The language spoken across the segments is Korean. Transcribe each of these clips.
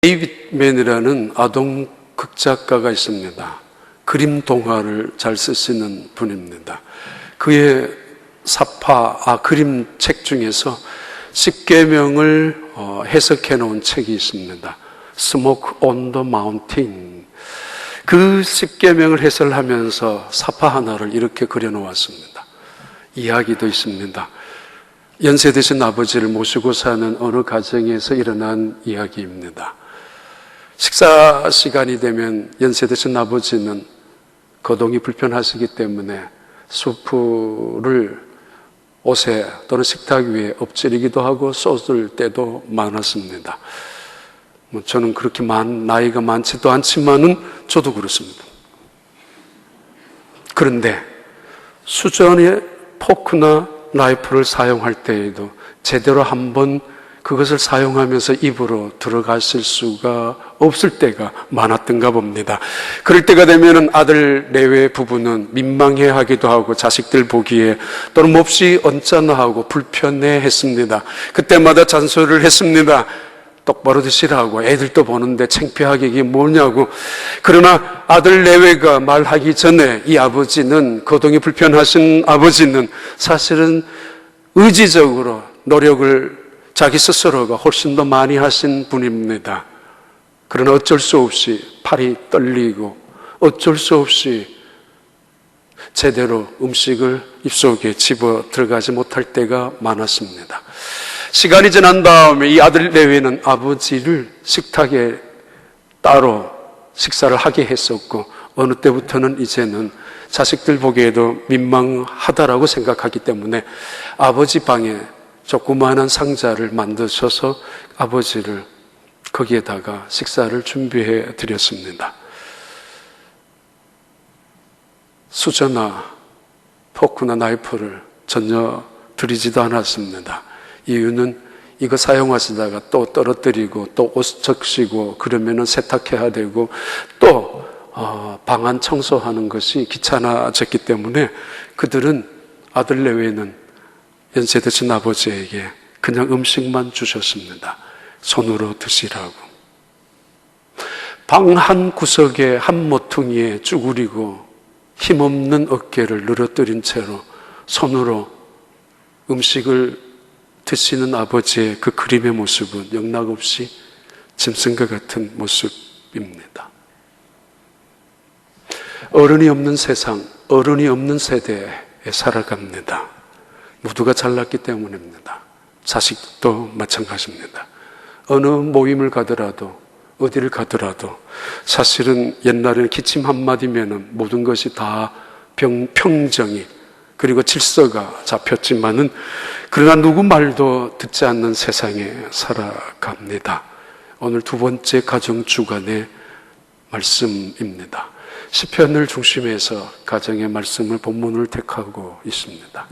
데이빗맨이라는 아동 극작가가 있습니다. 그림 동화를 잘 쓰시는 분입니다. 그의 그림책 중에서 십계명을 해석해 놓은 책이 있습니다. Smoke on the Mountain. 그 십계명을 해설하면서 사파 하나를 이렇게 그려놓았습니다. 이야기도 있습니다. 연세 드신 아버지를 모시고 사는 어느 가정에서 일어난 이야기입니다. 식사 시간이 되면 연세 드신 아버지는 거동이 불편하시기 때문에 수프를 옷에 또는 식탁 위에 엎드리기도 하고 쏟을 때도 많았습니다. 저는 그렇게 나이가 많지도 않지만은 저도 그렇습니다. 그런데 수전에 포크나 나이프를 사용할 때에도 제대로 한번 그것을 사용하면서 입으로 들어가실 수가 없을 때가 많았던가 봅니다. 그럴 때가 되면 아들 내외 부부는 민망해하기도 하고 자식들 보기에 또는 몹시 언짢아하고 불편해했습니다. 그때마다 잔소리를 했습니다. 똑바로 드시라고. 애들도 보는데 창피하게 이게 뭐냐고. 그러나 아들 내외가 말하기 전에 이 아버지는, 거동이 불편하신 아버지는 사실은 의지적으로 노력을 자기 스스로가 훨씬 더 많이 하신 분입니다. 그러나 어쩔 수 없이 팔이 떨리고 어쩔 수 없이 제대로 음식을 입속에 집어 들어가지 못할 때가 많았습니다. 시간이 지난 다음에 이 아들 내외는 아버지를 식탁에 따로 식사를 하게 했었고, 어느 때부터는 이제는 자식들 보기에도 민망하다라고 생각하기 때문에 아버지 방에 조그마한 상자를 만드셔서 아버지를 거기에다가 식사를 준비해 드렸습니다. 수저나 포크나 나이프를 전혀 드리지도 않았습니다. 이유는 이거 사용하시다가 또 떨어뜨리고 또 옷 적시고 그러면은 세탁해야 되고 또 방안 청소하는 것이 귀찮아졌기 때문에 그들은 아들 내외는 연세 드신 아버지에게 그냥 음식만 주셨습니다. 손으로 드시라고. 방 한 구석에 한 모퉁이에 쭈그리고 힘없는 어깨를 늘어뜨린 채로 손으로 음식을 드시는 아버지의 그 그림의 모습은 영락없이 짐승과 같은 모습입니다. 어른이 없는 세상, 어른이 없는 세대에 살아갑니다. 모두가 잘났기 때문입니다. 자식도 마찬가지입니다. 어느 모임을 가더라도 어디를 가더라도 사실은 옛날에는 기침 한마디면 모든 것이 다 평정이 그리고 질서가 잡혔지만은 그러나 누구 말도 듣지 않는 세상에 살아갑니다. 오늘 두 번째 가정주간의 말씀입니다. 시편을 중심해서 가정의 말씀을 본문을 택하고 있습니다.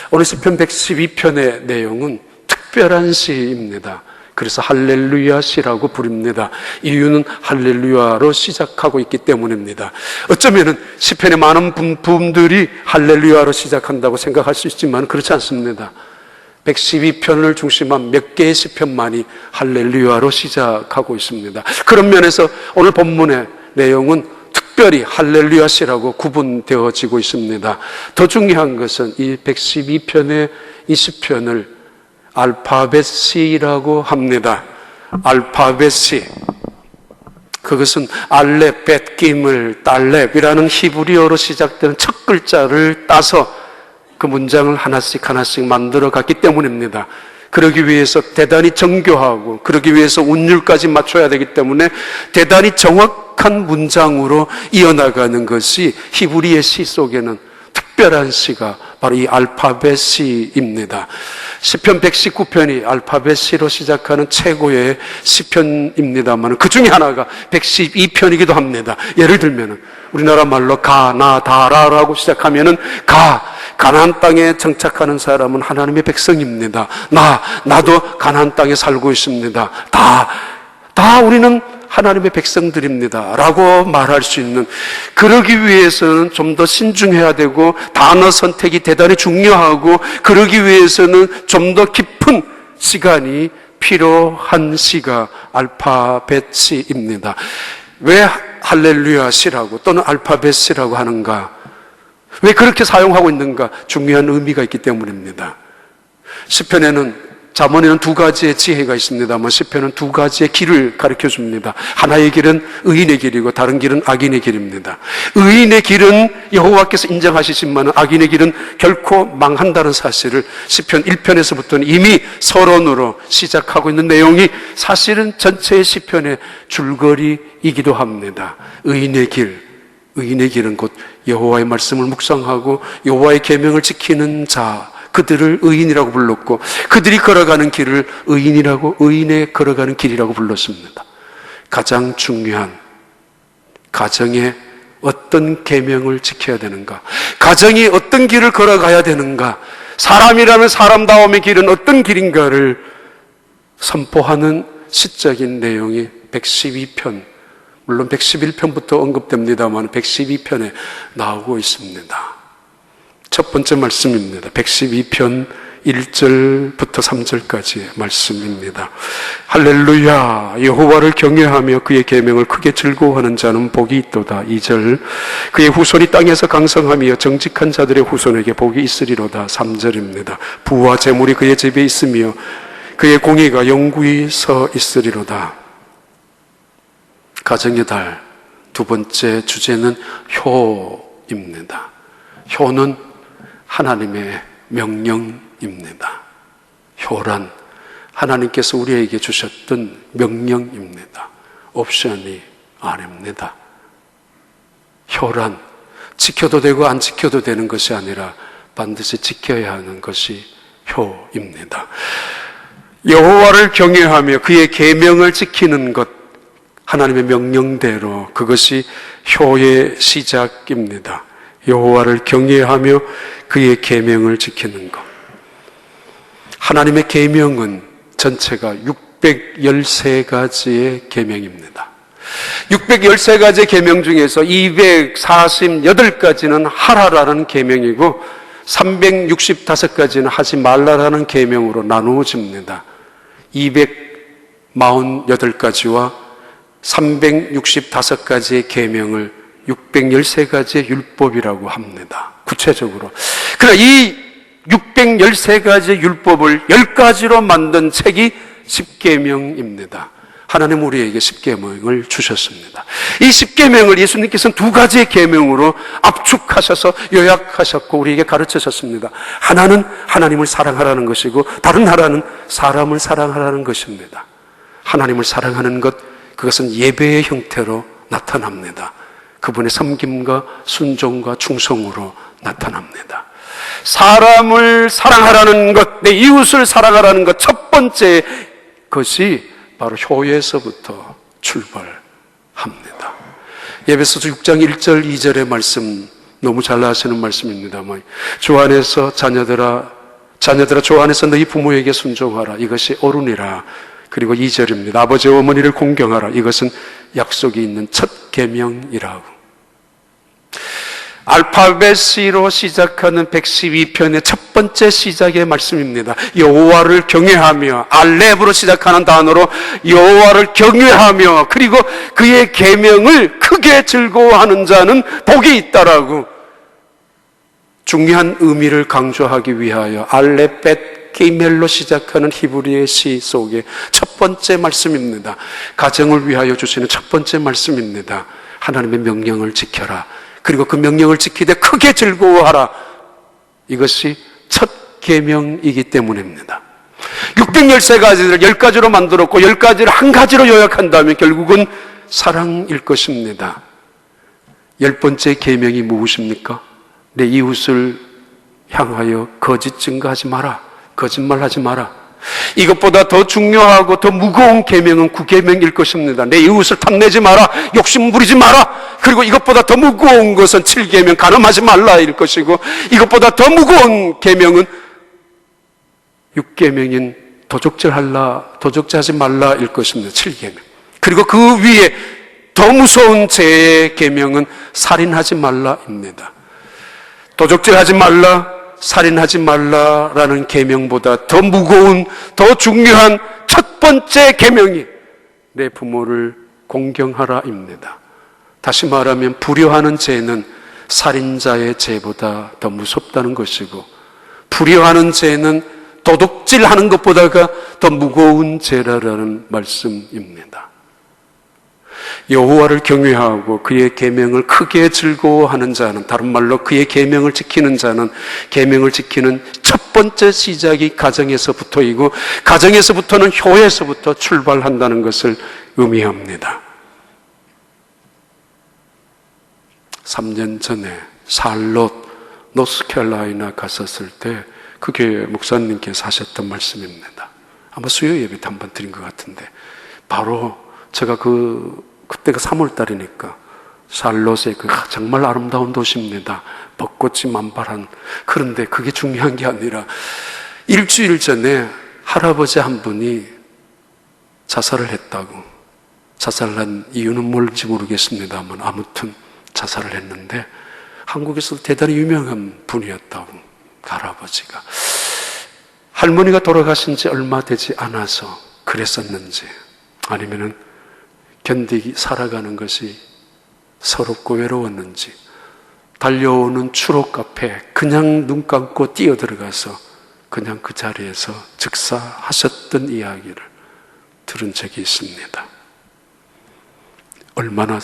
오늘 시편 112편의 내용은 특별한 시입니다. 그래서 할렐루야 시라고 부릅니다. 이유는 할렐루야로 시작하고 있기 때문입니다. 어쩌면은 시편의 많은 부분들이 할렐루야로 시작한다고 생각할 수 있지만 그렇지 않습니다. 112편을 중심한 몇 개의 시편만이 할렐루야로 시작하고 있습니다. 그런 면에서 오늘 본문의 내용은 특별히 할렐루야 시라고 구분되어지고 있습니다. 더 중요한 것은 이 112편의 이 시편을 알파벳 C라고 합니다. 알파벳 C. 그것은 알렙, 벳, 기물, 달렙이라는 히브리어로 시작되는 첫 글자를 따서 그 문장을 하나씩 하나씩 만들어 갔기 때문입니다. 그러기 위해서 대단히 정교하고 그러기 위해서 운율까지 맞춰야 되기 때문에 대단히 정확한 문장으로 이어나가는 것이 히브리의 시 속에는 특별한 시가 바로 이 알파벳 C입니다. 시편 119편이 알파벳 C로 시작하는 최고의 시편입니다만 그 중에 하나가 112편이기도 합니다. 예를 들면 우리나라 말로 가나다라라고 시작하면은 가나안 땅에 정착하는 사람은 하나님의 백성입니다. 나도 가나안 땅에 살고 있습니다. 다 우리는 하나님의 백성들입니다 라고 말할 수 있는, 그러기 위해서는 좀 더 신중해야 되고 단어 선택이 대단히 중요하고 그러기 위해서는 좀 더 깊은 시간이 필요한 시가 알파벳 시입니다. 왜 할렐루야 시라고 또는 알파벳 시라고 하는가? 왜 그렇게 사용하고 있는가? 중요한 의미가 있기 때문입니다. 시편에는, 잠언에는 두 가지의 지혜가 있습니다만 시편은 두 가지의 길을 가르쳐 줍니다. 하나의 길은 의인의 길이고 다른 길은 악인의 길입니다. 의인의 길은 여호와께서 인정하시지만 악인의 길은 결코 망한다는 사실을 시편 1편에서부터는 이미 서론으로 시작하고 있는 내용이 사실은 전체의 시편의 줄거리이기도 합니다. 의인의 길은 곧 여호와의 말씀을 묵상하고 여호와의 계명을 지키는 자, 그들을 의인이라고 불렀고 그들이 걸어가는 길을 의인의 걸어가는 길이라고 불렀습니다. 가장 중요한 가정에 어떤 계명을 지켜야 되는가, 가정이 어떤 길을 걸어가야 되는가, 사람이라면 사람다움의 길은 어떤 길인가를 선포하는 시적인 내용이 112편, 물론 111편부터 언급됩니다만 112편에 나오고 있습니다. 첫 번째 말씀입니다. 112편 1절부터 3절까지의 말씀입니다. 할렐루야, 여호와를 경외하며 그의 계명을 크게 즐거워하는 자는 복이 있도다. 2절, 그의 후손이 땅에서 강성하며 정직한 자들의 후손에게 복이 있으리로다. 3절입니다. 부와 재물이 그의 집에 있으며 그의 공의가 영구히 서 있으리로다. 가정의 달 두 번째 주제는 효입니다. 효는 하나님의 명령입니다. 효란 하나님께서 우리에게 주셨던 명령입니다. 옵션이 아닙니다. 효란 지켜도 되고 안 지켜도 되는 것이 아니라 반드시 지켜야 하는 것이 효입니다. 여호와를 경외하며 그의 계명을 지키는 것, 하나님의 명령대로, 그것이 효의 시작입니다. 여호와를 경외하며 그의 계명을 지키는 것. 하나님의 계명은 전체가 613가지의 계명입니다. 613가지의 계명 중에서 248가지는 하라라는 계명이고 365가지는 하지 말라라는 계명으로 나누어집니다. 248가지와 365가지의 계명을 613가지의 율법이라고 합니다. 구체적으로. 그러나 이 613가지의 율법을 10가지로 만든 책이 십계명입니다. 하나님 우리에게 십계명을 주셨습니다. 이 십계명을 예수님께서는 두 가지의 계명으로 압축하셔서 요약하셨고 우리에게 가르치셨습니다. 하나는 하나님을 사랑하라는 것이고 다른 하나는 사람을 사랑하라는 것입니다. 하나님을 사랑하는 것, 그것은 예배의 형태로 나타납니다. 그분의 섬김과 순종과 충성으로 나타납니다. 사람을 사랑하라는 것, 내 이웃을 사랑하라는 것, 첫 번째 것이 바로 효에서부터 출발합니다. 에베소서 6장 1절 2절의 말씀 너무 잘 아시는 말씀입니다만, 주 안에서 자녀들아 주 안에서 너희 부모에게 순종하라, 이것이 옳으니라. 그리고 2절입니다. 아버지와 어머니를 공경하라, 이것은 약속이 있는 첫 계명이라고. 알파벳으로 시작하는 112편의 첫 번째 시작의 말씀입니다. 여호와를 경외하며, 알렙으로 시작하는 단어로 여호와를 경외하며 그리고 그의 계명을 크게 즐거워하는 자는 복이 있다라고 중요한 의미를 강조하기 위하여 알렙벳 기멜로 시작하는 히브리의 시 속에 첫 번째 말씀입니다. 가정을 위하여 주시는 첫 번째 말씀입니다. 하나님의 명령을 지켜라. 그리고 그 명령을 지키되 크게 즐거워하라. 이것이 첫 계명이기 때문입니다. 613가지를 10가지로 만들었고 10가지를 한 가지로 요약한다면 결국은 사랑일 것입니다. 10번째 계명이 무엇입니까? 내 이웃을 향하여 거짓 증거하지 마라, 거짓말하지 마라. 이것보다 더 중요하고 더 무거운 계명은 9계명일 것입니다. 내 이웃을 탐내지 마라, 욕심 부리지 마라. 그리고 이것보다 더 무거운 것은 7계명, 간음하지 말라일 것이고, 이것보다 더 무거운 계명은 6계명인 도적질하지 말라일 것입니다. 7계명. 그리고 그 위에 더 무서운 제 계명은 살인하지 말라입니다. 도적질하지 말라, 살인하지 말라라는 계명보다 더 무거운, 더 중요한 첫 번째 계명이 내 부모를 공경하라입니다. 다시 말하면 불효하는 죄는 살인자의 죄보다 더 무섭다는 것이고, 불효하는 죄는 도둑질하는 것보다가 더 무거운 죄라는 말씀입니다. 여호와를 경외하고 그의 계명을 크게 즐거워하는 자는, 다른 말로 그의 계명을 지키는 자는, 계명을 지키는 첫 번째 시작이 가정에서부터이고, 가정에서부터는 효에서부터 출발한다는 것을 의미합니다. 3년 전에 샬롯 노스캐롤라이나 갔었을 때 그 교회 목사님께서 하셨던 말씀입니다. 아마 수요 예배 때 한번 드린 것 같은데, 바로 제가 그때가 3월 달이니까 샬롯의 정말 아름다운 도시입니다. 벚꽃이 만발한. 그런데 그게 중요한 게 아니라 일주일 전에 할아버지 한 분이 자살을 했다고. 자살한 이유는 뭘지 모르겠습니다만 아무튼 자살을 했는데, 한국에서 대단히 유명한 분이었다고. 할아버지가 할머니가 돌아가신 지 얼마 되지 않아서 그랬었는지, 아니면은 살아가는 것이 서럽고 외로웠는지, 달려오는 추록 앞에 그냥 눈 감고 뛰어들어가서 그냥 그 자리에서 즉사하셨던 이야기를 들은 적이 있습니다. 얼마나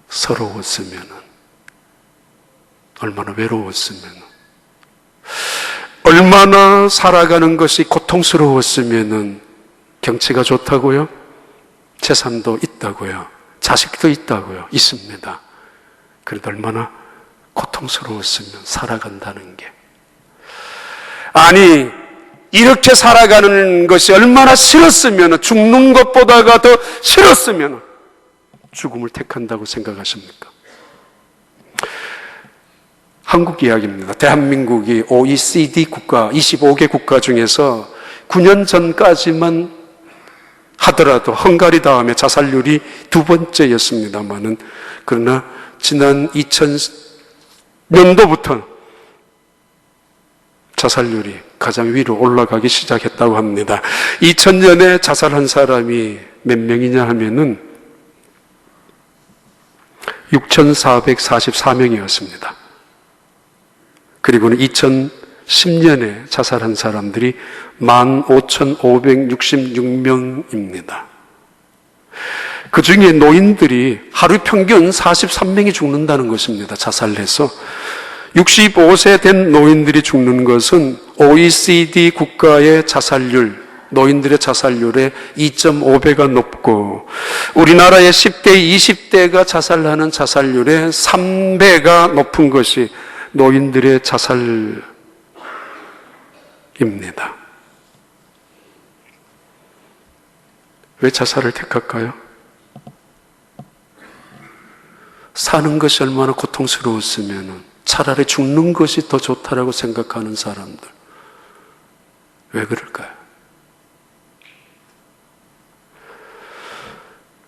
서러웠으면, 얼마나 외로웠으면, 얼마나 살아가는 것이 고통스러웠으면 경치가 좋다고요? 재산도 있다고요? 자식도 있다고요? 있습니다. 그래도 얼마나 고통스러웠으면 살아간다는 게. 아니, 이렇게 살아가는 것이 얼마나 싫었으면, 죽는 것보다가 더 싫었으면 죽음을 택한다고 생각하십니까? 한국 이야기입니다. 대한민국이 OECD 국가, 25개 국가 중에서 9년 전까지만 하더라도 헝가리 다음에 자살률이 두 번째였습니다만은, 그러나 지난 2000년도부터 자살률이 가장 위로 올라가기 시작했다고 합니다. 2000년에 자살한 사람이 몇 명이냐 하면은 6,444명이었습니다. 그리고는 2010년에 자살한 사람들이 15,566명입니다. 그 중에 노인들이 하루 평균 43명이 죽는다는 것입니다. 자살해서. 65세 된 노인들이 죽는 것은 OECD 국가의 자살률, 노인들의 자살률의 2.5배가 높고, 우리나라의 10대, 20대가 자살하는 자살률의 3배가 높은 것이 노인들의 자살입니다. 왜 자살을 택할까요? 사는 것이 얼마나 고통스러웠으면 차라리 죽는 것이 더 좋다라고 생각하는 사람들. 왜 그럴까요?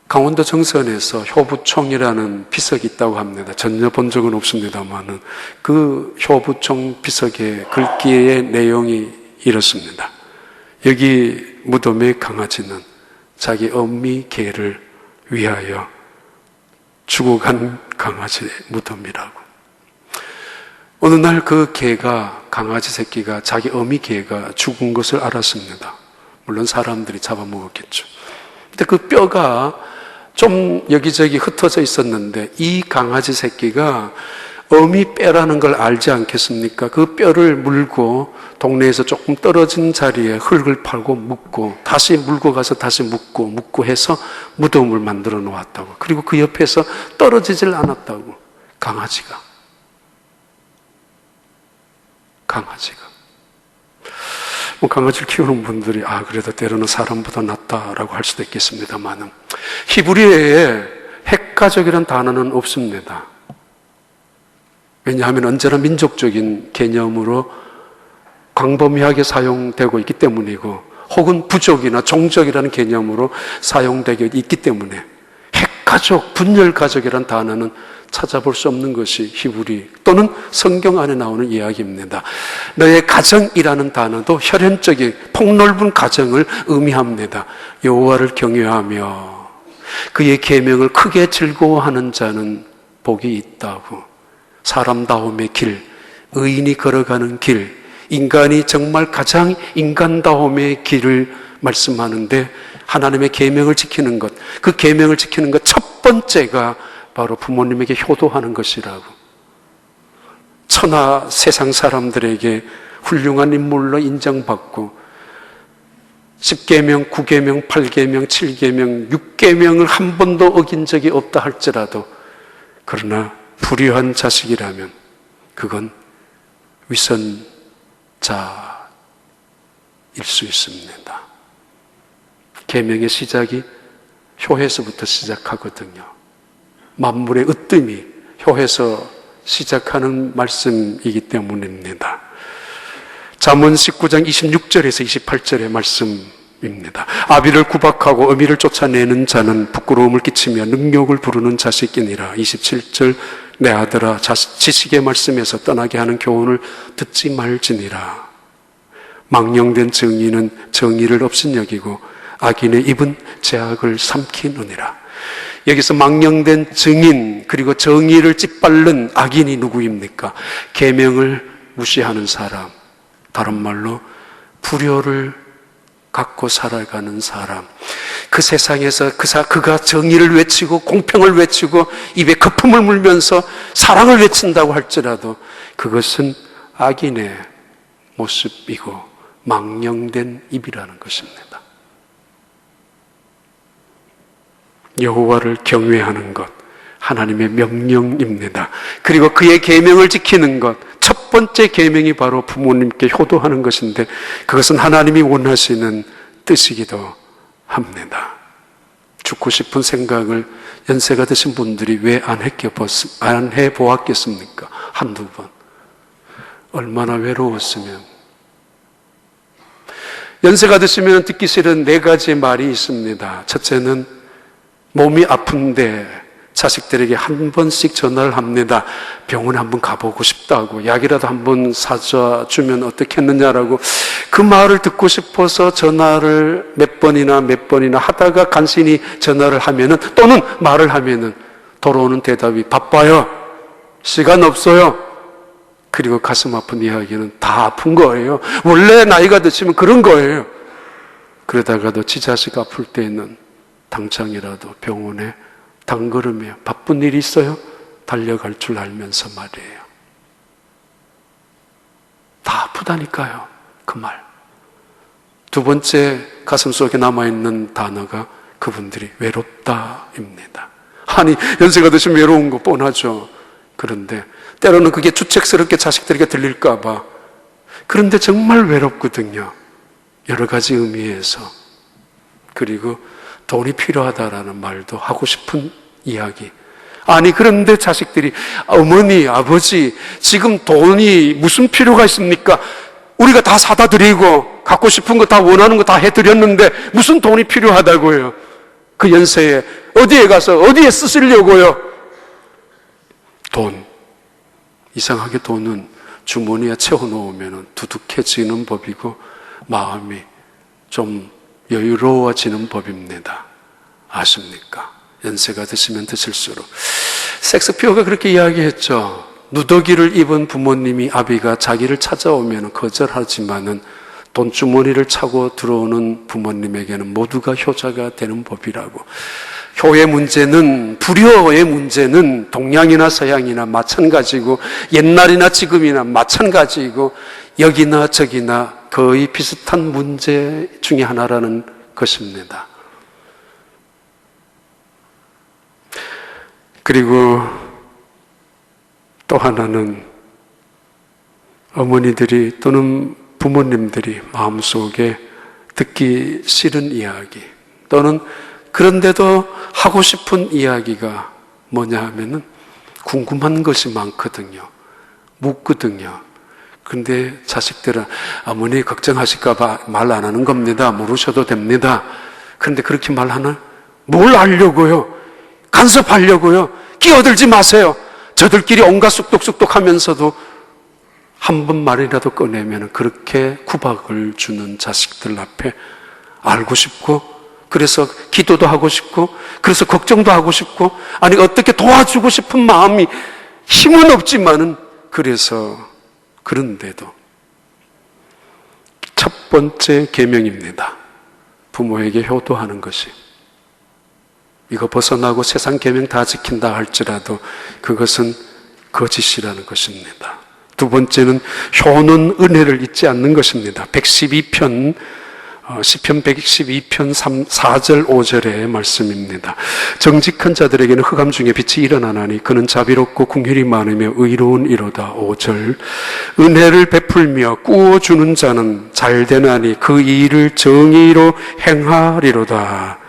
강원도 정선에서 효부총이라는 비석이 있다고 합니다. 전혀 본 적은 없습니다만은 그 효부총 비석의 글귀의 내용이 이렇습니다. 여기 무덤의 강아지는 자기 어미 개를 위하여 죽어간 강아지의 무덤이라고. 어느 날 그 개가, 강아지 새끼가, 자기 어미 개가 죽은 것을 알았습니다. 물론 사람들이 잡아먹었겠죠. 근데 그 뼈가 좀 여기저기 흩어져 있었는데, 이 강아지 새끼가 어미 뼈라는 걸 알지 않겠습니까? 그 뼈를 물고 동네에서 조금 떨어진 자리에 흙을 팔고 묻고, 다시 물고 가서 다시 묻고 해서 무덤을 만들어 놓았다고. 그리고 그 옆에서 떨어지질 않았다고. 강아지가. 강아지를 키우는 분들이 그래도 때로는 사람보다 낫다라고 할 수도 있겠습니다만, 히브리어에 핵가족이란 단어는 없습니다. 왜냐하면 언제나 민족적인 개념으로 광범위하게 사용되고 있기 때문이고, 혹은 부족이나 종족이라는 개념으로 사용되고 있기 때문에 가족, 분열 가족이란 단어는 찾아볼 수 없는 것이 히브리 또는 성경 안에 나오는 이야기입니다. 너의 가정이라는 단어도 혈연적인 폭넓은 가정을 의미합니다. 여호와를 경외하며 그의 계명을 크게 즐거워하는 자는 복이 있다고. 사람다움의 길, 의인이 걸어가는 길, 인간이 정말 가장 인간다움의 길을 말씀하는데 하나님의 계명을 지키는 것, 그 계명을 지키는 것 첫 번째가 바로 부모님에게 효도하는 것이라고. 천하 세상 사람들에게 훌륭한 인물로 인정받고 10계명, 9계명, 8계명, 7계명, 6계명을 한 번도 어긴 적이 없다 할지라도 그러나 불의한 자식이라면 그건 위선자일 수 있습니다. 계명의 시작이 효에서부터 시작하거든요. 만물의 으뜸이 효에서 시작하는 말씀이기 때문입니다. 잠언 19장 26절에서 28절의 말씀입니다. 아비를 구박하고 어미를 쫓아내는 자는 부끄러움을 끼치며 능욕을 부르는 자식이니라. 27절 내 아들아 지식의 말씀에서 떠나게 하는 교훈을 듣지 말지니라. 망령된 정의는 정의를 업신여기고 악인의 입은 죄악을 삼키느니라. 여기서 망령된 증인 그리고 정의를 짓밟는 악인이 누구입니까? 계명을 무시하는 사람, 다른 말로 불효를 갖고 살아가는 사람. 그 세상에서 그가 정의를 외치고 공평을 외치고 입에 거품을 물면서 사랑을 외친다고 할지라도 그것은 악인의 모습이고 망령된 입이라는 것입니다. 여호와를 경외하는 것, 하나님의 명령입니다. 그리고 그의 계명을 지키는 것, 첫 번째 계명이 바로 부모님께 효도하는 것인데 그것은 하나님이 원하시는 뜻이기도 합니다. 죽고 싶은 생각을 연세가 드신 분들이 왜 안 해보았겠습니까? 한두 번. 얼마나 외로웠으면. 연세가 드시면 듣기 싫은 4가지 말이 있습니다. 첫째는 몸이 아픈데 자식들에게 한 번씩 전화를 합니다. 병원에 한번 가보고 싶다고, 약이라도 한번 사줘 주면 어떻겠느냐라고. 그 말을 듣고 싶어서 전화를 몇 번이나 하다가 간신히 전화를 하면은, 또는 말을 하면은 돌아오는 대답이 바빠요, 시간 없어요. 그리고 가슴 아픈 이야기는 다 아픈 거예요. 원래 나이가 드시면 그런 거예요. 그러다가도 지 자식 아플 때는 당장이라도 병원에 단걸음에 바쁜 일이 있어요? 달려갈 줄 알면서 말이에요. 다 아프다니까요, 그 말. 두 번째 가슴속에 남아있는 단어가 그분들이 외롭다입니다. 아니, 연세가 드시면 외로운 거 뻔하죠. 그런데 때로는 그게 주책스럽게 자식들에게 들릴까 봐. 그런데 정말 외롭거든요. 여러 가지 의미에서. 그리고 돈이 필요하다라는 말도 하고 싶은 이야기. 아니, 그런데 자식들이 어머니, 아버지, 지금 돈이 무슨 필요가 있습니까? 우리가 다 사다 드리고 갖고 싶은 거 다 원하는 거 다 해드렸는데 무슨 돈이 필요하다고요? 그 연세에 어디에 가서 어디에 쓰시려고요? 돈. 이상하게 돈은 주머니에 채워놓으면 두둑해지는 법이고 마음이 좀 여유로워지는 법입니다. 아십니까? 연세가 드시면 드실수록. 섹스피어가 그렇게 이야기했죠. 누더기를 입은 부모님이, 아비가 자기를 찾아오면 거절하지만은 돈주머니를 차고 들어오는 부모님에게는 모두가 효자가 되는 법이라고. 효의 문제는, 불효의 문제는 동양이나 서양이나 마찬가지고 옛날이나 지금이나 마찬가지이고 여기나 저기나 거의 비슷한 문제 중에 하나라는 것입니다. 그리고 또 하나는 어머니들이 또는 부모님들이 마음속에 듣기 싫은 이야기, 또는 그런데도 하고 싶은 이야기가 뭐냐 하면은 궁금한 것이 많거든요. 묻거든요. 근데 자식들은 어머니 걱정하실까봐 말 안 하는 겁니다. 모르셔도 됩니다. 그런데 그렇게 말하나? 뭘 알려고요? 간섭하려고요. 끼어들지 마세요. 저들끼리 온갖 쑥독쑥독 하면서도 한 번 말이라도 꺼내면 그렇게 구박을 주는 자식들 앞에 알고 싶고, 그래서 기도도 하고 싶고, 그래서 걱정도 하고 싶고, 아니 어떻게 도와주고 싶은 마음이 힘은 없지만은, 그래서 그런데도 첫 번째 계명입니다. 부모에게 효도하는 것이. 이거 벗어나고 세상 계명 다 지킨다 할지라도 그것은 거짓이라는 것입니다. 두 번째는 효는 은혜를 잊지 않는 것입니다. 112편 시편 112편 4절 5절의 말씀입니다. 정직한 자들에게는 흑암 중에 빛이 일어나나니 그는 자비롭고 긍휼이 많으며 의로운 이로다. 5절 은혜를 베풀며 꾸어주는 자는 잘되나니 그 일을 정의로 행하리로다.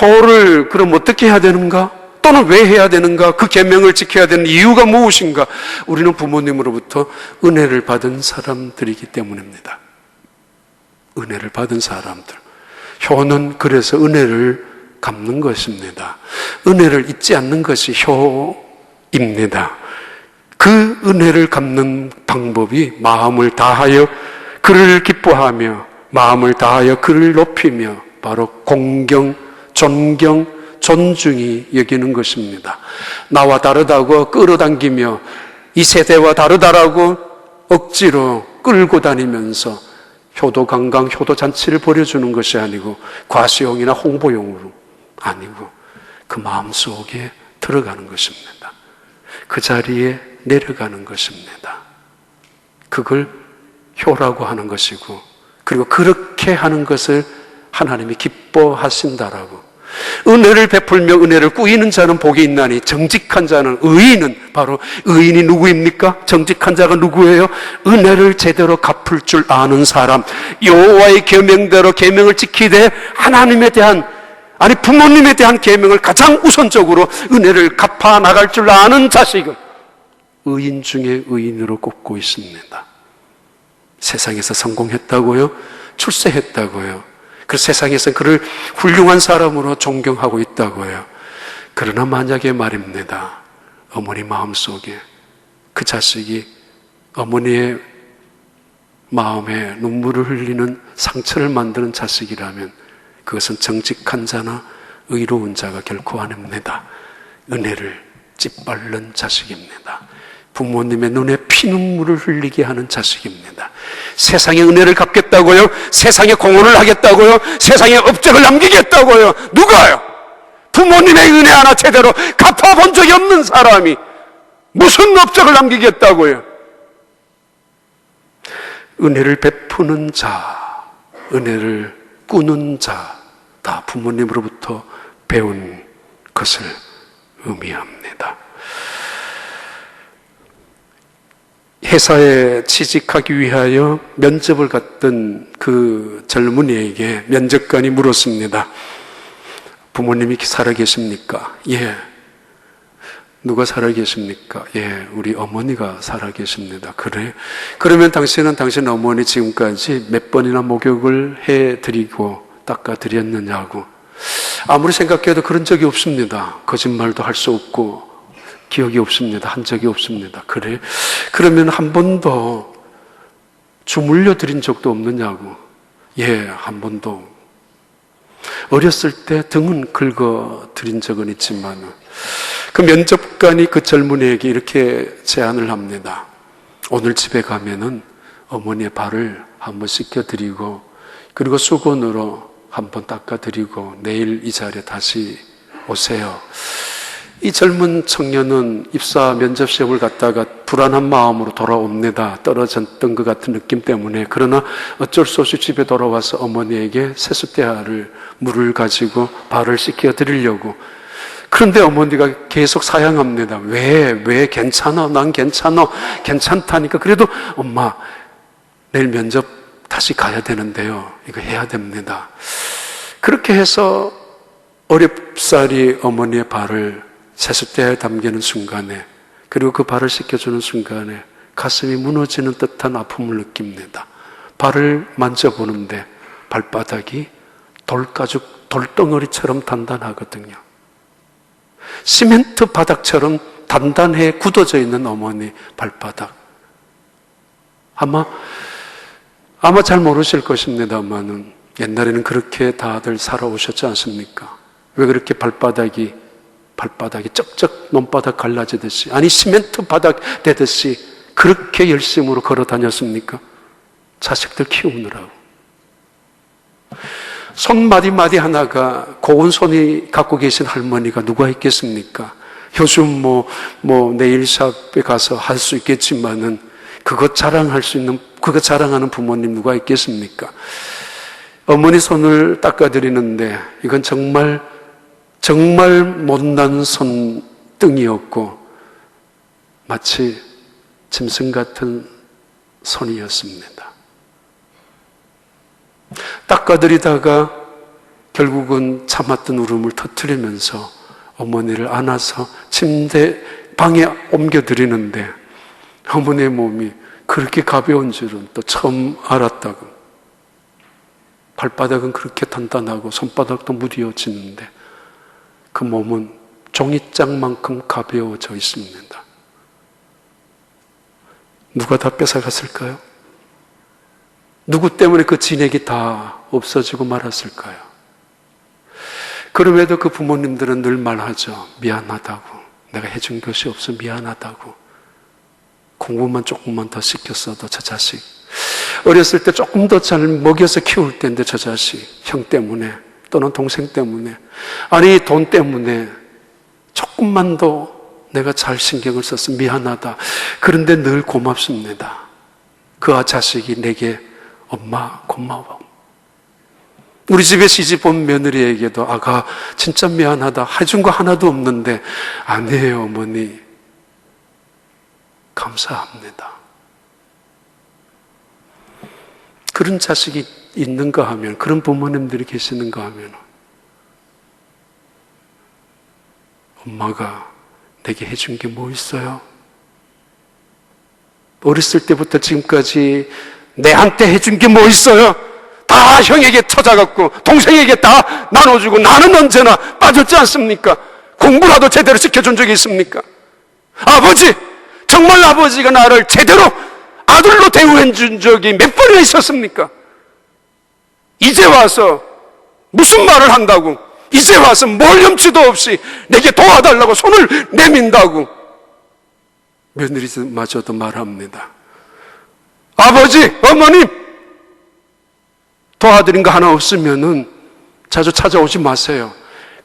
효를 그럼 어떻게 해야 되는가? 또는 왜 해야 되는가? 그 계명을 지켜야 되는 이유가 무엇인가? 우리는 부모님으로부터 은혜를 받은 사람들이기 때문입니다. 은혜를 받은 사람들. 효는 그래서 은혜를 갚는 것입니다. 은혜를 잊지 않는 것이 효입니다. 그 은혜를 갚는 방법이 마음을 다하여 그를 기뻐하며 마음을 다하여 그를 높이며 바로 공경, 존경, 존중이 여기는 것입니다. 나와 다르다고 끌어당기며 이 세대와 다르다라고 억지로 끌고 다니면서 효도 관광, 효도 잔치를 벌여주는 것이 아니고 과시용이나 홍보용으로 아니고 그 마음속에 들어가는 것입니다. 그 자리에 내려가는 것입니다. 그걸 효라고 하는 것이고, 그리고 그렇게 하는 것을 하나님이 기뻐하신다라고. 은혜를 베풀며 은혜를 꾸이는 자는 복이 있나니 정직한 자는, 의인은 바로 의인이 누구입니까? 정직한 자가 누구예요? 은혜를 제대로 갚을 줄 아는 사람, 여호와의 계명대로 계명을 지키되 하나님에 대한, 아니 부모님에 대한 계명을 가장 우선적으로 은혜를 갚아 나갈 줄 아는 자식을 의인 중에 의인으로 꼽고 있습니다. 세상에서 성공했다고요? 출세했다고요? 그 세상에서 그를 훌륭한 사람으로 존경하고 있다고요. 그러나 만약에 말입니다, 어머니 마음속에 그 자식이 어머니의 마음에 눈물을 흘리는 상처를 만드는 자식이라면 그것은 정직한 자나 의로운 자가 결코 아닙니다. 은혜를 짓밟는 자식입니다. 부모님의 눈에 피눈물을 흘리게 하는 자식입니다. 세상에 은혜를 갚겠다고요? 세상에 공헌을 하겠다고요? 세상에 업적을 남기겠다고요? 누가요? 부모님의 은혜 하나 제대로 갚아본 적이 없는 사람이 무슨 업적을 남기겠다고요? 은혜를 베푸는 자, 은혜를 꾸는 자, 다 부모님으로부터 배운 것을 의미합니다. 회사에 취직하기 위하여 면접을 갔던 그 젊은이에게 면접관이 물었습니다. 부모님이 살아계십니까? 예. 누가 살아계십니까? 예, 우리 어머니가 살아계십니다. 그래? 그러면 당신은 당신 어머니 지금까지 몇 번이나 목욕을 해드리고 닦아드렸느냐고. 아무리 생각해도 그런 적이 없습니다. 거짓말도 할 수 없고 기억이 없습니다. 한 적이 없습니다. 그래? 그러면 한 번도 주물려 드린 적도 없느냐고. 예, 한 번도. 어렸을 때 등은 긁어 드린 적은 있지만, 그 면접관이 그 젊은이에게 이렇게 제안을 합니다. 오늘 집에 가면은 어머니의 발을 한번 씻겨드리고, 그리고 수건으로 한번 닦아드리고 내일 이 자리에 다시 오세요. 이 젊은 청년은 입사 면접 시험을 갔다가 불안한 마음으로 돌아옵니다. 떨어졌던 것 같은 느낌 때문에. 그러나 어쩔 수 없이 집에 돌아와서 어머니에게 세숫대야를 물을 가지고 발을 씻겨 드리려고. 그런데 어머니가 계속 사양합니다. 왜 괜찮아? 난 괜찮아. 괜찮다니까. 그래도 엄마 내일 면접 다시 가야 되는데요. 이거 해야 됩니다. 그렇게 해서 어렵사리 어머니의 발을 세숫대야에 담기는 순간에, 그리고 그 발을 씻겨주는 순간에 가슴이 무너지는 듯한 아픔을 느낍니다. 발을 만져보는데 발바닥이 돌가죽, 돌덩어리처럼 단단하거든요. 시멘트 바닥처럼 단단해 굳어져 있는 어머니 발바닥. 아마 잘 모르실 것입니다만은 옛날에는 그렇게 다들 살아오셨지 않습니까? 왜 그렇게 발바닥이 쩍쩍 논바닥 갈라지듯이, 아니 시멘트 바닥 되듯이 그렇게 열심으로 걸어 다녔습니까? 자식들 키우느라고. 손 마디마디 하나가 고운 손이 갖고 계신 할머니가 누가 있겠습니까? 요즘 네일샵에 가서 할 수 있겠지만은 그것 자랑하는 부모님 누가 있겠습니까? 어머니 손을 닦아드리는데 이건 정말 못난 손등이었고 마치 짐승 같은 손이었습니다. 닦아드리다가 결국은 참았던 울음을 터뜨리면서 어머니를 안아서 침대 방에 옮겨드리는데 어머니의 몸이 그렇게 가벼운 줄은 또 처음 알았다고. 발바닥은 그렇게 단단하고 손바닥도 무뎌지는데 그 몸은 종이장만큼 가벼워져 있습니다. 누가 다 뺏어갔을까요? 누구 때문에 그 진액이 다 없어지고 말았을까요? 그럼에도 그 부모님들은 늘 말하죠. 미안하다고. 내가 해준 것이 없어 미안하다고. 공부만 조금만 더 시켰어도 저 자식, 어렸을 때 조금 더 잘 먹여서 키울 텐데 저 자식, 형 때문에 또는 동생 때문에, 아니 돈 때문에 조금만 더 내가 잘 신경을 써서 미안하다. 그런데 늘 고맙습니다. 그 자식이 내게 엄마 고마워. 우리 집에 시집 온 며느리에게도 아가 진짜 미안하다. 해준 거 하나도 없는데 아니에요 어머니 감사합니다. 그런 자식이 있는가 하면, 그런 부모님들이 계시는가 하면 엄마가 내게 해준 게 뭐 있어요? 어렸을 때부터 지금까지 내한테 해준 게 뭐 있어요? 다 형에게 터져갖고 동생에게 다 나눠주고 나는 언제나 빠졌지 않습니까? 공부라도 제대로 시켜준 적이 있습니까? 아버지! 정말 아버지가 나를 제대로 아들로 대우해 준 적이 몇 번이나 있었습니까? 이제 와서 무슨 말을 한다고, 이제 와서 뭘 염치도 없이 내게 도와달라고 손을 내민다고 며느리마저도 말합니다. 아버지, 어머님, 도와드린 거 하나 없으면은 자주 찾아오지 마세요.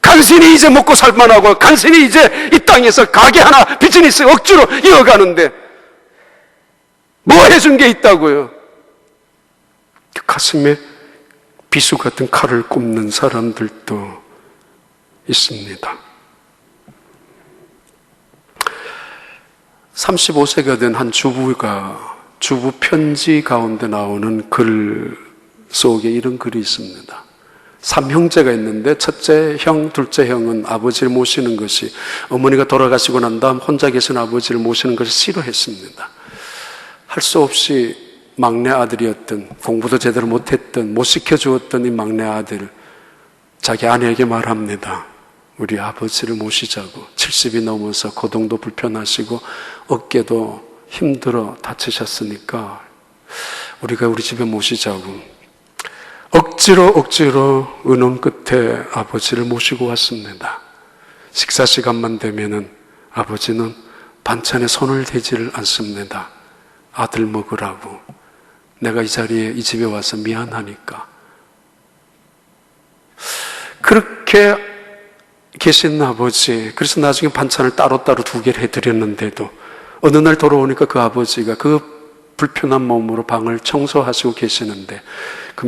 간신히 이제 먹고 살만하고 간신히 이제 이 땅에서 가게 하나 비즈니스 억지로 이어가는데 뭐 해준 게 있다고요? 그 가슴에 비수 같은 칼을 꼽는 사람들도 있습니다. 35세가 된 한 주부가 주부 편지 가운데 나오는 글 속에 이런 글이 있습니다. 3형제가 있는데 첫째 형, 둘째 형은 아버지를 모시는 것이, 어머니가 돌아가시고 난 다음 혼자 계신 아버지를 모시는 것을 싫어했습니다. 할 수 없이 막내 아들이었던, 공부도 제대로 못했던, 못 시켜주었던 이 막내 아들, 자기 아내에게 말합니다. 우리 아버지를 모시자고. 70이 넘어서 거동도 불편하시고 어깨도 힘들어 다치셨으니까 우리가 우리 집에 모시자고. 억지로 의논 끝에 아버지를 모시고 왔습니다. 식사 시간만 되면은 아버지는 반찬에 손을 대지를 않습니다. 아들 먹으라고. 내가 이 자리에, 이 집에 와서 미안하니까. 그렇게 계신 아버지, 그래서 나중에 반찬을 따로따로 2개를 해드렸는데도 어느 날 돌아오니까 그 아버지가 그 불편한 몸으로 방을 청소하시고 계시는데 그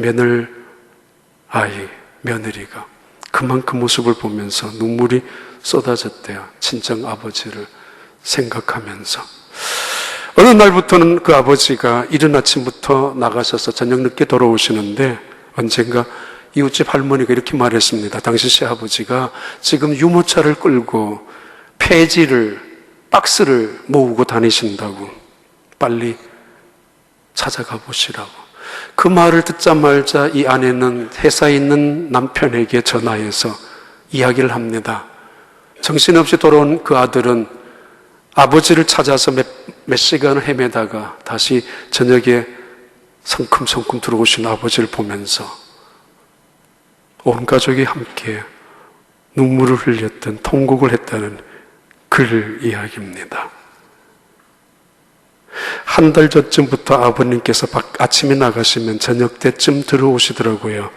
며느리가 그만큼 모습을 보면서 눈물이 쏟아졌대요. 친정 아버지를 생각하면서. 어느 날부터는 그 아버지가 이른 아침부터 나가셔서 저녁 늦게 돌아오시는데 언젠가 이웃집 할머니가 이렇게 말했습니다. 당신 시아버지가 지금 유모차를 끌고 폐지를, 박스를 모으고 다니신다고. 빨리 찾아가 보시라고. 그 말을 듣자마자 이 아내는 회사에 있는 남편에게 전화해서 이야기를 합니다. 정신없이 돌아온 그 아들은 아버지를 찾아서 몇 시간을 헤매다가 다시 저녁에 성큼성큼 들어오신 아버지를 보면서 온 가족이 함께 눈물을 흘렸던, 통곡을 했다는 그 이야기입니다. 한 달 전쯤부터 아버님께서 아침에 나가시면 저녁 때쯤 들어오시더라고요.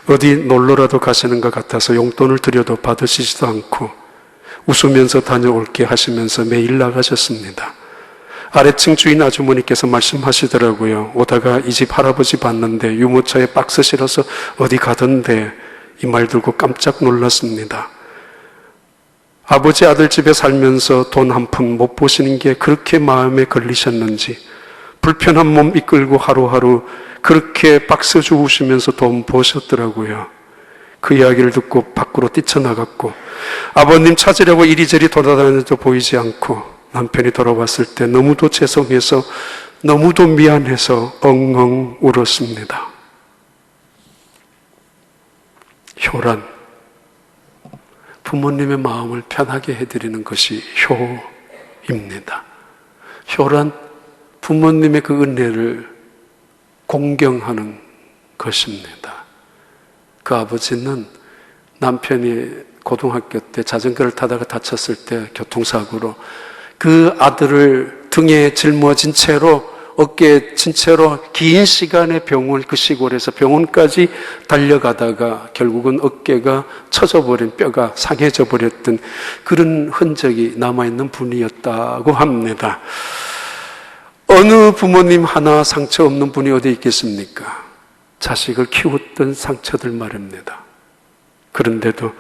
어디 놀러라도 가시는 것 같아서 용돈을 드려도 받으시지도 않고 웃으면서 다녀올게 하시면서 매일 나가셨습니다. 아래층 주인 아주머니께서 말씀하시더라고요. 오다가 이 집 할아버지 봤는데 유모차에 박스 실어서 어디 가던데, 이 말 듣고 깜짝 놀랐습니다. 아버지 아들 집에 살면서 돈 한 푼 못 보시는 게 그렇게 마음에 걸리셨는지 불편한 몸 이끌고 하루하루 그렇게 박스 주우시면서 돈 버셨더라고요. 그 이야기를 듣고 밖으로 뛰쳐나갔고 아버님 찾으려고 이리저리 돌아다녀도 보이지 않고 남편이 돌아왔을 때 너무도 죄송해서 너무도 미안해서 엉엉 울었습니다. 효란, 부모님의 마음을 편하게 해드리는 것이 효입니다. 효란, 부모님의 그 은혜를 공경하는 것입니다. 그 아버지는 남편이 고등학교 때 자전거를 타다가 다쳤을 때 교통사고로 그 아들을 등에 짊어진 채로, 어깨에 진 채로 긴 시간의 병원, 그 시골에서 병원까지 달려가다가 결국은 어깨가 처져버린, 뼈가 상해져 버렸던 그런 흔적이 남아있는 분이었다고 합니다. 어느 부모님 하나 상처 없는 분이 어디 있겠습니까? 자식을 키웠던 상처들 말입니다. 그런데도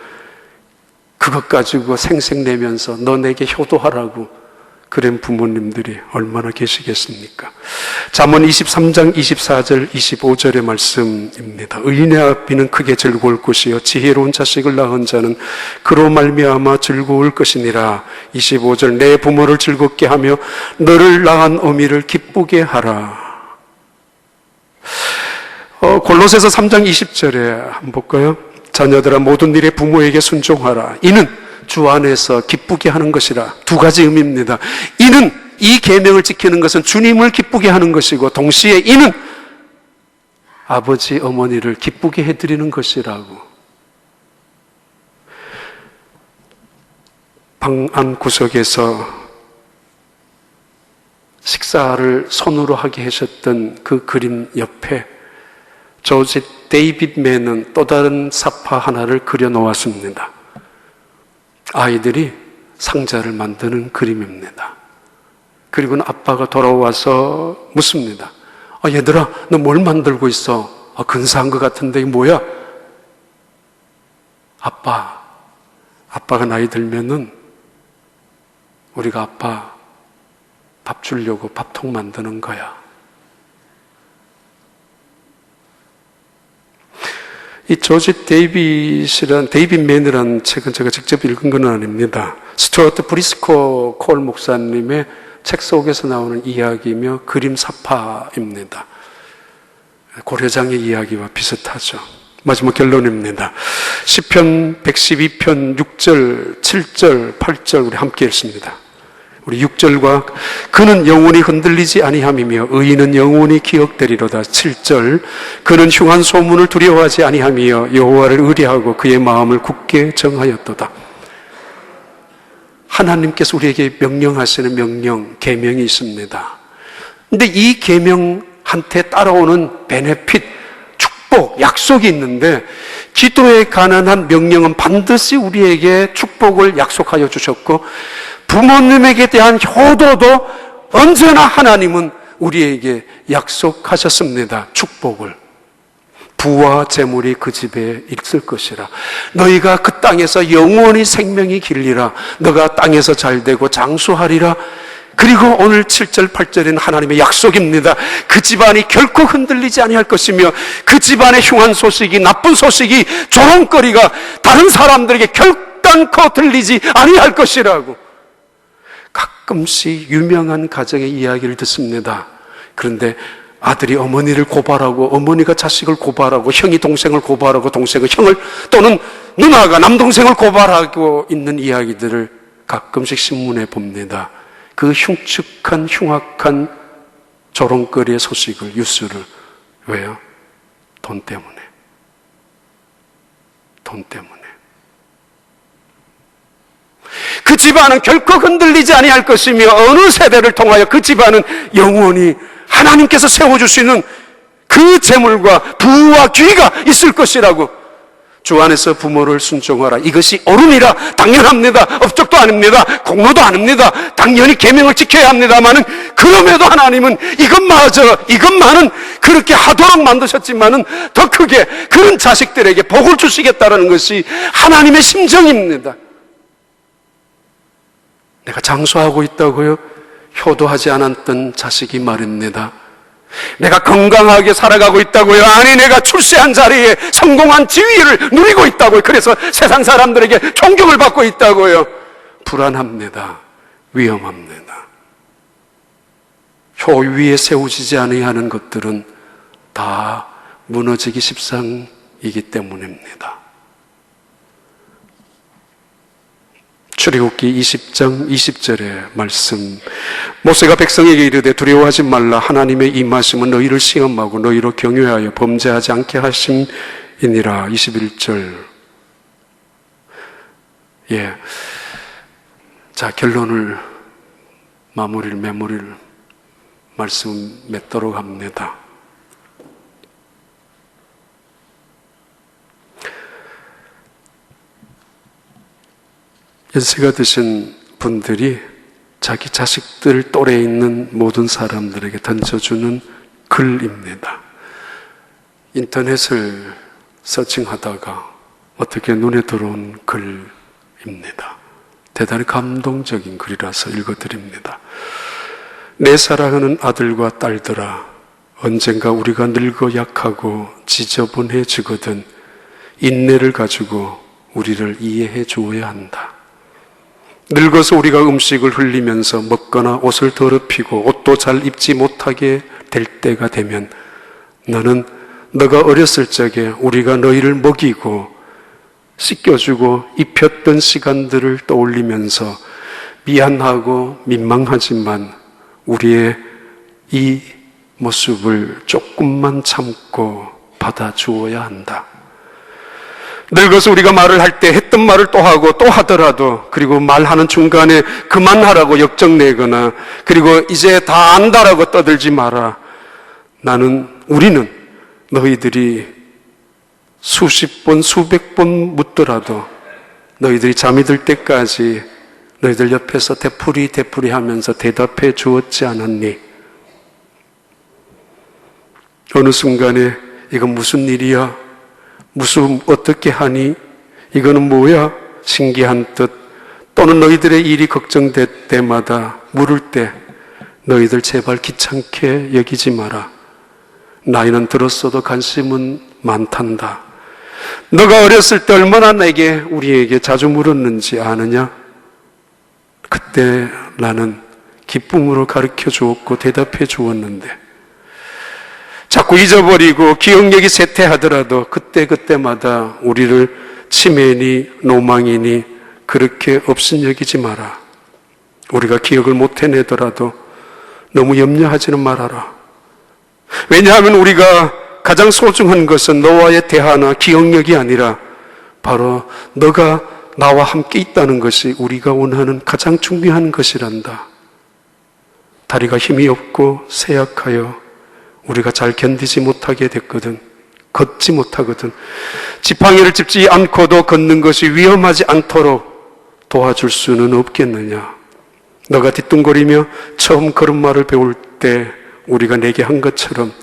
그것 가지고 생색내면서 너 내게 효도하라고 그런 부모님들이 얼마나 계시겠습니까? 잠언 23장 24절 25절의 말씀입니다. 의인의 앞비는 크게 즐거울 것이요 지혜로운 자식을 낳은 자는 그로 말미암아 즐거울 것이니라. 25절 내 부모를 즐겁게 하며 너를 낳은 어미를 기쁘게 하라. 골로새서 3장 20절에 한번 볼까요? 자녀들아 모든 일에 부모에게 순종하라. 이는 주 안에서 기쁘게 하는 것이라. 두 가지 의미입니다. 이는, 이 계명을 지키는 것은 주님을 기쁘게 하는 것이고 동시에 이는 아버지 어머니를 기쁘게 해드리는 것이라고. 방 안 구석에서 식사를 손으로 하게 하셨던 그 그림 옆에 조지 데이빗맨은 또 다른 사파 하나를 그려 놓았습니다. 아이들이 상자를 만드는 그림입니다. 그리고는 아빠가 돌아와서 묻습니다. 얘들아, 너 뭘 만들고 있어? 근사한 것 같은데 이게 뭐야? 아빠가 나이 들면은 우리가 아빠 밥 주려고 밥통 만드는 거야. 이 조지 데이빗맨이라는 책은 제가 직접 읽은 건 아닙니다. 스튜어트 브리스코 콜 목사님의 책 속에서 나오는 이야기이며 그림 사파입니다. 고려장의 이야기와 비슷하죠. 마지막 결론입니다. 시편 112편 6절, 7절, 8절 우리 함께 읽습니다. 우리 6절과 그는 영원히 흔들리지 아니함이며 의인은 영원히 기억되리로다. 7절 그는 흉한 소문을 두려워하지 아니함이며 여호와를 의뢰하고 그의 마음을 굳게 정하였도다. 하나님께서 우리에게 명령하시는 명령, 계명이 있습니다. 근데 이 계명한테 따라오는 베네핏, 축복, 약속이 있는데 기도에 관한 한 명령은 반드시 우리에게 축복을 약속하여 주셨고 부모님에게 대한 효도도 언제나 하나님은 우리에게 약속하셨습니다. 축복을. 부와 재물이 그 집에 있을 것이라. 너희가 그 땅에서 영원히 생명이 길리라. 너가 땅에서 잘되고 장수하리라. 그리고 오늘 7절 8절에는 하나님의 약속입니다. 그 집안이 결코 흔들리지 아니할 것이며 그 집안의 흉한 소식이, 나쁜 소식이, 조롱거리가 다른 사람들에게 결단코 들리지 아니할 것이라고. 가끔씩 유명한 가정의 이야기를 듣습니다. 그런데 아들이 어머니를 고발하고 어머니가 자식을 고발하고 형이 동생을 고발하고 동생은 형을 또는 누나가 남동생을 고발하고 있는 이야기들을 가끔씩 신문에 봅니다. 그 흉측한 흉악한 조롱거리의 소식을, 뉴스를. 왜요? 돈 때문에. 돈 때문에. 그 집안은 결코 흔들리지 아니할 것이며 어느 세대를 통하여 그 집안은 영원히 하나님께서 세워줄 수 있는 그 재물과 부와 귀가 있을 것이라고. 주 안에서 부모를 순종하라. 이것이 옳으니라. 당연합니다. 업적도 아닙니다. 공로도 아닙니다. 당연히 계명을 지켜야 합니다만은, 그럼에도 하나님은 이것만은 그렇게 하도록 만드셨지만은 더 크게 그런 자식들에게 복을 주시겠다라는 것이 하나님의 심정입니다. 내가 장수하고 있다고요? 효도하지 않았던 자식이 말입니다. 내가 건강하게 살아가고 있다고요? 아니, 내가 출세한 자리에 성공한 지위를 누리고 있다고요? 그래서 세상 사람들에게 존경을 받고 있다고요? 불안합니다. 위험합니다. 효 위에 세우지지 아니하는 것들은 다 무너지기 십상이기 때문입니다. 출애굽기 20장 20절의 말씀, 모세가 백성에게 이르되 두려워하지 말라. 하나님의 임하심은 너희를 시험하고 너희로 경외하여 범죄하지 않게 하심이니라. 21절. 자, 결론을 마무리를 말씀 맺도록 합니다. 연세가 드신 분들이 자기 자식들 또래에 있는 모든 사람들에게 던져주는 글입니다. 인터넷을 서칭하다가 어떻게 눈에 들어온 글입니다. 대단히 감동적인 글이라서 읽어드립니다. 내 사랑하는 아들과 딸들아, 언젠가 우리가 늙어 약하고 지저분해지거든 인내를 가지고 우리를 이해해 주어야 한다. 늙어서 우리가 음식을 흘리면서 먹거나 옷을 더럽히고 옷도 잘 입지 못하게 될 때가 되면 너는 너가 어렸을 적에 우리가 너희를 먹이고 씻겨주고 입혔던 시간들을 떠올리면서 미안하고 민망하지만 우리의 이 모습을 조금만 참고 받아주어야 한다. 늙어서 우리가 말을 할 때 했던 말을 또 하고 또 하더라도, 그리고 말하는 중간에 그만하라고 역정내거나 그리고 이제 다 안다라고 떠들지 마라. 우리는 너희들이 수십 번 수백 번 묻더라도 너희들이 잠이 들 때까지 너희들 옆에서 되풀이 하면서 대답해 주었지 않았니? 어느 순간에 이건 무슨 일이야? 어떻게 하니? 이거는 뭐야? 신기한 뜻. 또는 너희들의 일이 걱정될 때마다 물을 때 너희들 제발 귀찮게 여기지 마라. 나이는 들었어도 관심은 많단다. 너가 어렸을 때 얼마나 우리에게 자주 물었는지 아느냐? 그때 나는 기쁨으로 가르쳐 주었고 대답해 주었는데 자꾸 잊어버리고 기억력이 쇠퇴하더라도 그때마다 우리를 치매니 노망이니 그렇게 업신여기지 마라. 우리가 기억을 못 해내더라도 너무 염려하지는 말아라. 왜냐하면 우리가 가장 소중한 것은 너와의 대화나 기억력이 아니라 바로 너가 나와 함께 있다는 것이 우리가 원하는 가장 중요한 것이란다. 다리가 힘이 없고 쇠약하여 우리가 잘 견디지 못하게 됐거든. 걷지 못하거든. 지팡이를 짚지 않고도 걷는 것이 위험하지 않도록 도와줄 수는 없겠느냐. 너가 뒤뚱거리며 처음 걸음마를 배울 때 우리가 내게 한 것처럼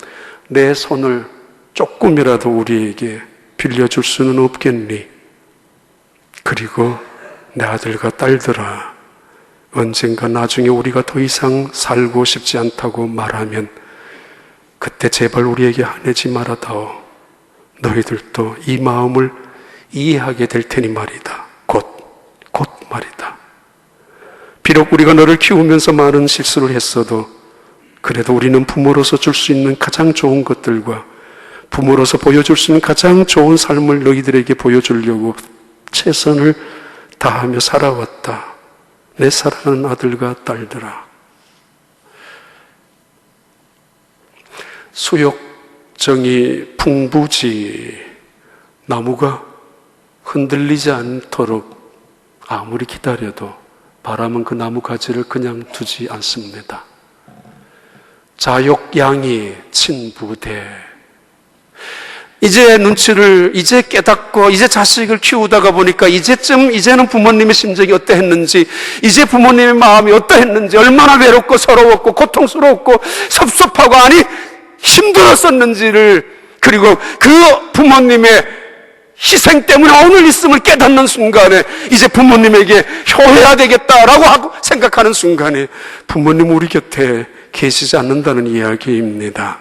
내 손을 조금이라도 우리에게 빌려줄 수는 없겠니? 그리고 내 아들과 딸들아, 언젠가 나중에 우리가 더 이상 살고 싶지 않다고 말하면 그때 제발 우리에게 화내지 말아다오. 너희들도 이 마음을 이해하게 될 테니 말이다. 곧 말이다. 비록 우리가 너를 키우면서 많은 실수를 했어도 그래도 우리는 부모로서 줄 수 있는 가장 좋은 것들과 부모로서 보여줄 수 있는 가장 좋은 삶을 너희들에게 보여주려고 최선을 다하며 살아왔다. 내 사랑하는 아들과 딸들아. 수욕정이 풍부지 나무가 흔들리지 않도록 아무리 기다려도 바람은 그 나무 가지를 그냥 두지 않습니다. 자욕양이 친부대. 이제 깨닫고 이제 자식을 키우다가 보니까 이제는 부모님의 심정이 어떠했는지, 이제 부모님의 마음이 어떠했는지, 얼마나 외롭고 서러웠고 고통스러웠고 섭섭하고 아니 힘들었었는지를, 그리고 그 부모님의 희생 때문에 오늘 있음을 깨닫는 순간에 이제 부모님에게 효해야 되겠다라고 하고 생각하는 순간에 부모님 우리 곁에 계시지 않는다는 이야기입니다.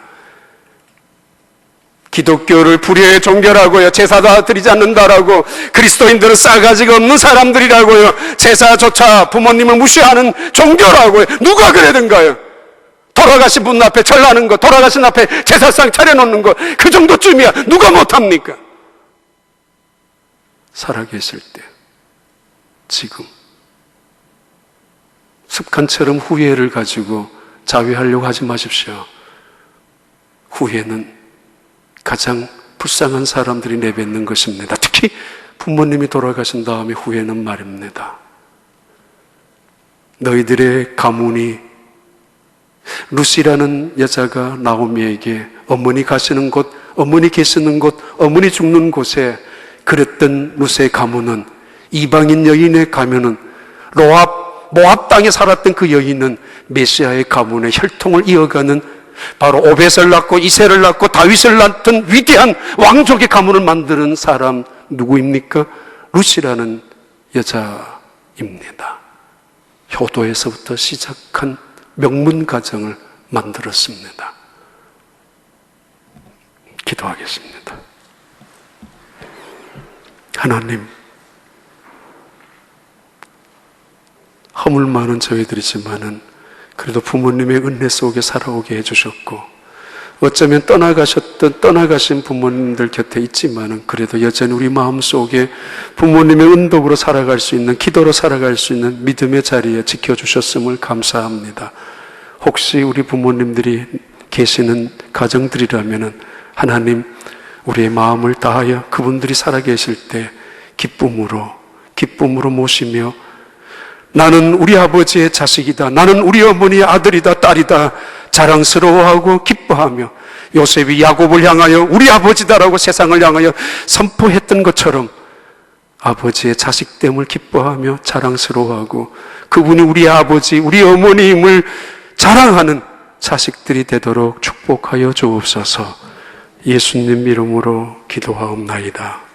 기독교를 불의의 종교라고요. 제사도 드리지 않는다라고, 그리스도인들은 싸가지가 없는 사람들이라고요. 제사조차 부모님을 무시하는 종교라고요. 누가 그래든가요? 돌아가신 분 앞에 절하는 거, 돌아가신 앞에 제사상 차려놓는 거, 그 정도쯤이야 누가 못합니까? 살아계실 때 지금 습관처럼 후회를 가지고 자위하려고 하지 마십시오. 후회는 가장 불쌍한 사람들이 내뱉는 것입니다. 특히 부모님이 돌아가신 다음에 후회는 말입니다. 너희들의 가문이, 루시라는 여자가 나오미에게 어머니 가시는 곳, 어머니 계시는 곳, 어머니 죽는 곳에 그랬던 루시의 가문은, 이방인 여인의 가문은, 모압 땅에 살았던 그 여인은 메시아의 가문의 혈통을 이어가는, 바로 오벳을 낳고 이새를 낳고 다윗을 낳던 위대한 왕족의 가문을 만드는 사람 누구입니까? 루시라는 여자입니다. 효도에서부터 시작한 명문 가정을 만들었습니다. 기도하겠습니다. 하나님, 허물 많은 저희들이지만은 그래도 부모님의 은혜 속에 살아오게 해주셨고, 어쩌면 떠나가신 부모님들 곁에 있지만은 그래도 여전히 우리 마음 속에 부모님의 은덕으로 살아갈 수 있는, 기도로 살아갈 수 있는 믿음의 자리에 지켜주셨음을 감사합니다. 혹시 우리 부모님들이 계시는 가정들이라면은 하나님, 우리의 마음을 다하여 그분들이 살아계실 때 기쁨으로 모시며, 나는 우리 아버지의 자식이다, 나는 우리 어머니의 아들이다, 딸이다 자랑스러워하고 기뻐하며, 요셉이 야곱을 향하여 우리 아버지다라고 세상을 향하여 선포했던 것처럼 아버지의 자식됨을 기뻐하며 자랑스러워하고 그분이 우리 아버지, 우리 어머니임을 자랑하는 자식들이 되도록 축복하여 주옵소서. 예수님 이름으로 기도하옵나이다.